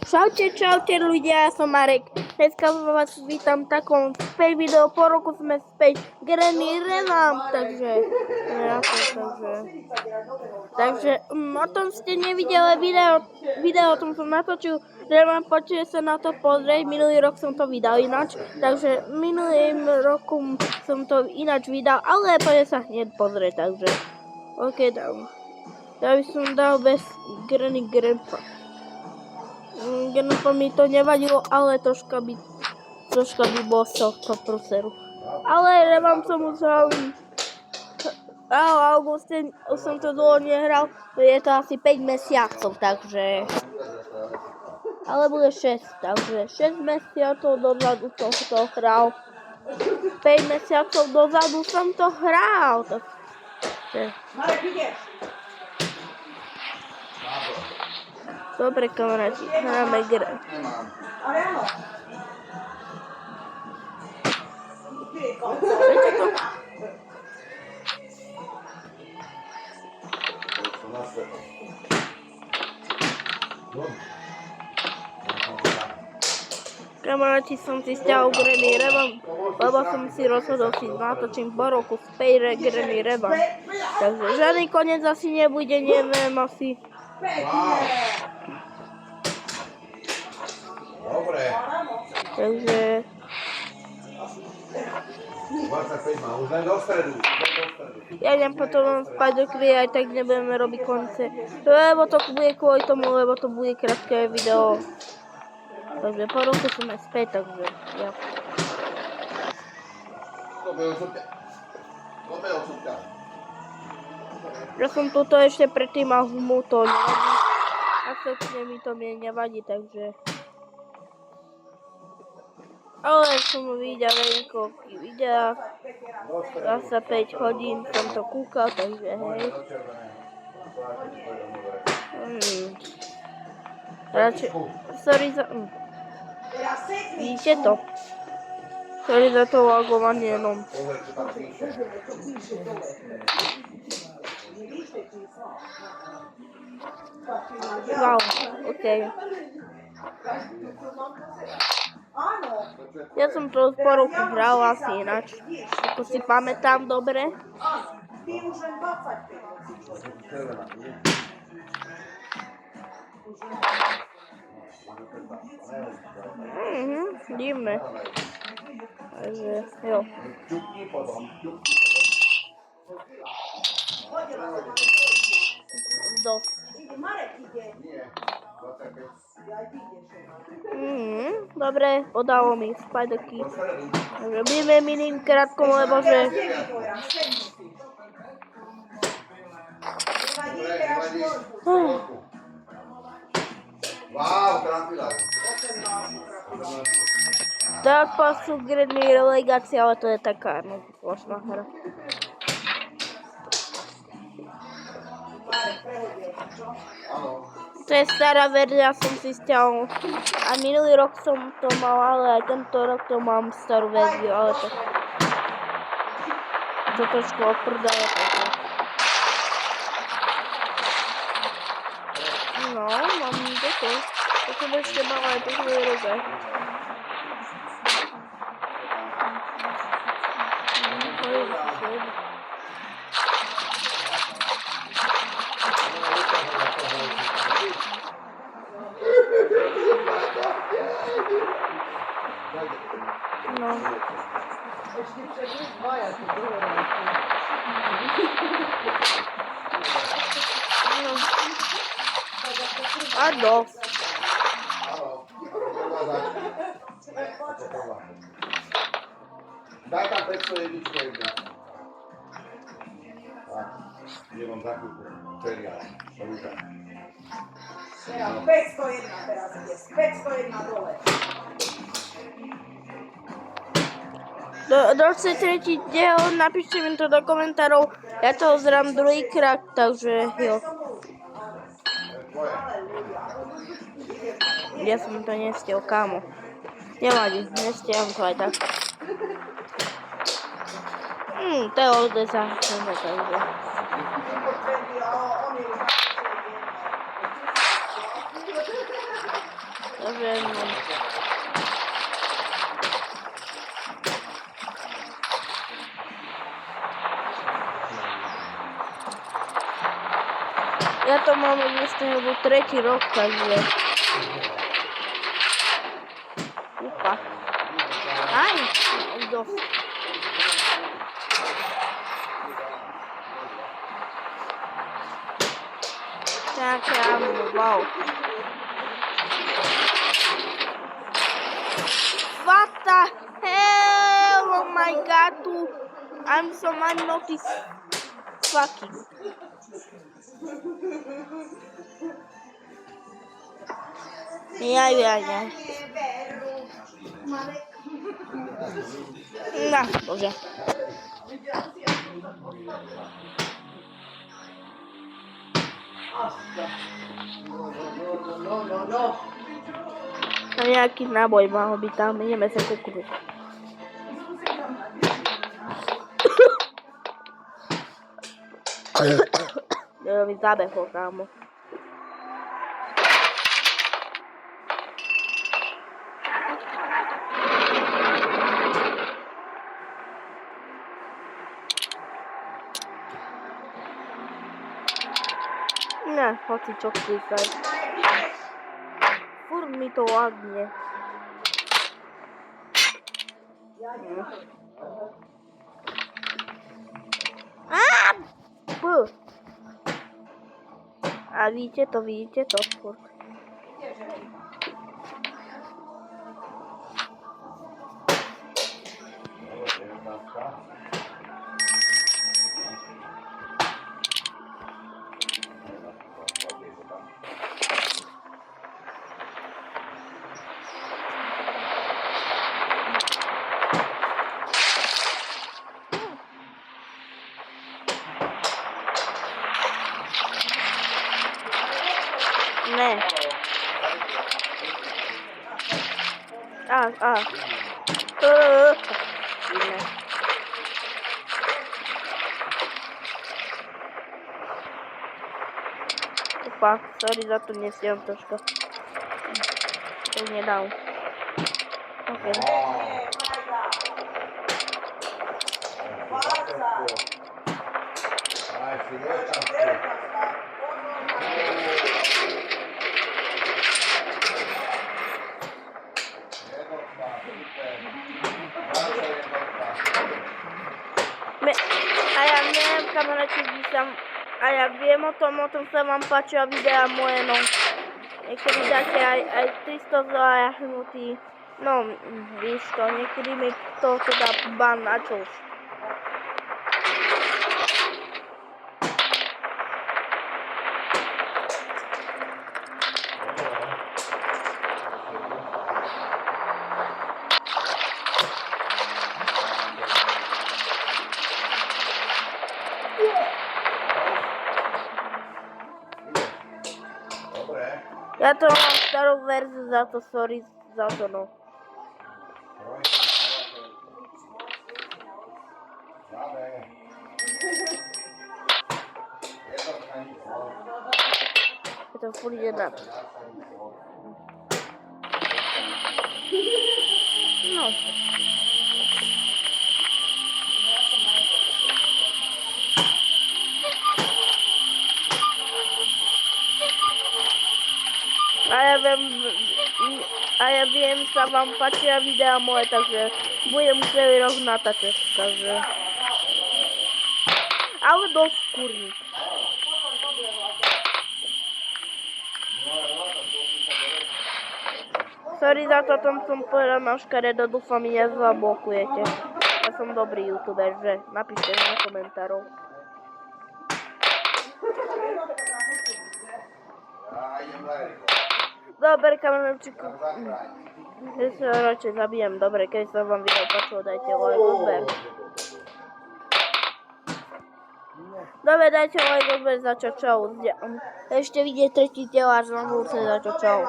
Čaute ľudia, ja som Marek. Dneska vás vítam v takom späť video, po roku sme späť Granny Revamp, takže o tom ste nevideli video o tom som natočil, že vám počuje sa na to pozrieť, minulý rok som to vydal ináč, takže minulým rokom som to ináč vydal, ale poďme sa hneď pozrieť, takže ok, dám. Ja by som dal bez Granny Grandpa. Grandpa mi to nevadilo, ale troška by bol z tohto prúseru. Ale Revamp som musel... V auguste som to dlho nehral, je to asi 5 mesiacov, takže... Ale bude 6, takže 6 mesiacov dozadu som to hral. 5 mesiacov dozadu som to hral. Marek, ideš? Dobre, kamaráti, hráme grę. Ale áno. Viete to? Kamaráti, som si stiahol Granny Revamp, lebo som si rozhodol si natočím po roku späť Granny Revamp. Takže žiadny koniec asi nebude, neviem asi. Dobre. Takže... 25 má, už len do stredu. Ja idem potom spať do kry, aj tak nebudeme robiť konce. Lebo to bude kvôli tomu, lebo to bude krátke video. Takže po roku sme späť, takže ja. Ja som toto ešte predtým mal v mu, to nevadí. Akceptne mi to nevadí, takže... Ale som videl veľkoľký videá. Zase 5 hodín som to kúkal, takže hej. Radšej... Sorry za... Vidíte to? Sorry za to lagovanie, no. Wow, okej. Ja som to po roku hral asi ináč. Ako si pamätám dobre. Divné. Takže, jo. Dosť. Dobre, podalo mi spajdoky. Takže budeme miným krátkom, lebo že... Tak sú Granny relegácie, ale to je taká, no, vlastná hra. To je stará verzia, som si stiahol. A minulý rok som to mal, ale aj tento rok to mám starú verziu, ale to trošku oprdaje. No, mám toto. To som ešte mal aj pekné roze. No. Áno. Daj tam 501. Tak, je vám za chvíľku. Seriál. 501 teraz ide. 501 dole. Dočte tretí diel, napíšte mi to do komentárov. Ja to zrám druhýkrát, takže jo. Ja som to nestiel, kámo. Nevadí, nestielam to aj tak. To je Odesa, takže... Takže no. Ja to mám už tretí rok, takže... Upa. Aj, už dosť. Tak, wow. What the hell? Oh my god, I'm so unnoticed. Fucking. Ja. No, Bože. No. A nejaký náboj mal byť tam, ideme sa kúknuť. Mi zabehol, kámo. Ne, hoci čo klikaj. Furt mi to lagne. A vidíte to furt. Ne. Ne. Upa, sorry za to, nesiem troška. To nedal. Ok. Aj, si tam. A ja neviem, kamaráti, a ja viem o tom sa vám páčia videa moje, no. Niekedy dáte aj 300 zajahnutí. No, víš to, niekedy mi to dá ban na čož. Ja to mám starú verziu, za to sorry, za to no. Je to furt jedna. No. A ja viem, sa vám páčia videa moje, takže budem celý rok natáčať, takže... Ale dosť kurní. Sorry za to, tom som povedal na škaredo, dúfam, mi nezablokujete. Ja som dobrý youtuber, že? Napíšte mi na komentárov. Dobre, kamerovčiku. Ja sa radšej zabijem. Dobre, keď sa vám video páčilo, dajte like, odber. Dobre, dajte like, odber, za čau. Ešte vidieť tretí diel až na budúce, za čau.